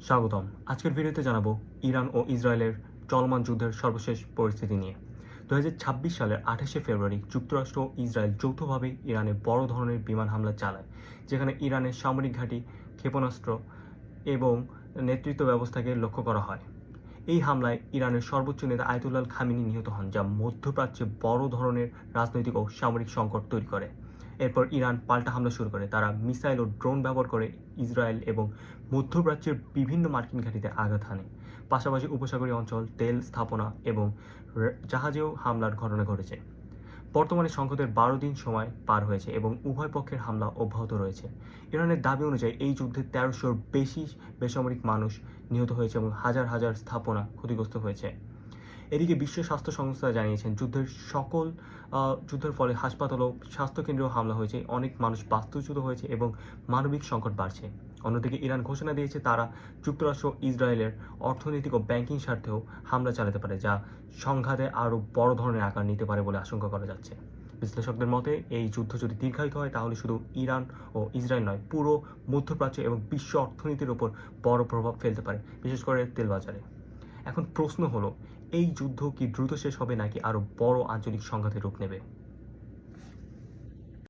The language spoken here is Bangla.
স্বাগতম। আজকের ভিডিওতে জানাবো ইরান ও ইসরায়েলের চলমান যুদ্ধের সর্বশেষ পরিস্থিতি নিয়ে। 2026 সালের 28শে ফেব্রুয়ারি যুক্তরাষ্ট্র ও ইসরায়েল যৌথভাবে ইরানে বড় ধরনের বিমান হামলা চালায়, যেখানে ইরানের সামরিক ঘাঁটি, ক্ষেপণাস্ত্র এবং নেতৃত্ব ব্যবস্থাকে লক্ষ্য করা হয়। এই হামলায় ইরানের সর্বোচ্চ নেতা আয়াতুল্লাহ খামেনি নিহত হন, যা মধ্যপ্রাচ্যে বড় ধরনের রাজনৈতিক ও সামরিক সংকট তৈরি করে। এরপর ইরান পাল্টা হামলা শুরু করে। তারা মিসাইল ও ড্রোন ব্যবহার করে ইসরায়েল এবং মধ্যপ্রাচ্যের বিভিন্ন মার্কিন ঘাঁটিতে আঘাত হানে। পাশাপাশি উপসাগরীয় অঞ্চল, তেল স্থাপনা এবং জাহাজেও হামলার ঘটনা ঘটেছে। বর্তমানে সংকটের 12 দিন সময় পার হয়েছে এবং উভয় পক্ষের হামলা অব্যাহত রয়েছে। ইরানের দাবি অনুযায়ী এই যুদ্ধে 1300-র বেশি বেসামরিক মানুষ নিহত হয়েছে এবং হাজার হাজার স্থাপনা ক্ষতিগ্রস্ত হয়েছে। এদিকে বিশ্ব স্বাস্থ্য সংস্থা জানিয়েছেন যুদ্ধের ফলে হাসপাতাল ও স্বাস্থ্যকেন্দ্রেও হামলা হয়েছে, অনেক মানুষ বাস্তুচ্যুত হয়েছে এবং মানবিক সংকট বাড়ছে। অন্যদিকে ইরান ঘোষণা দিয়েছে তারা যুক্তরাষ্ট্র ইসরায়েলের অর্থনৈতিক ও ব্যাংকিং স্বার্থেও হামলা চালাতে পারে, যা সংঘাতে আরও বড় ধরনের আকার নিতে পারে বলে আশঙ্কা করা যাচ্ছে। বিশ্লেষকদের মতে এই যুদ্ধ যদি দীর্ঘায়িত হয় তাহলে শুধু ইরান ও ইসরায়েল নয়, পুরো মধ্যপ্রাচ্য এবং বিশ্ব অর্থনীতির ওপর বড় প্রভাব ফেলতে পারে, বিশেষ করে তেল বাজারে। এখন প্রশ্ন হলো, এই যুদ্ধ কি দ্রুত শেষ হবে নাকি আরও বড় আঞ্চলিক সংঘাতের রূপ নেবে?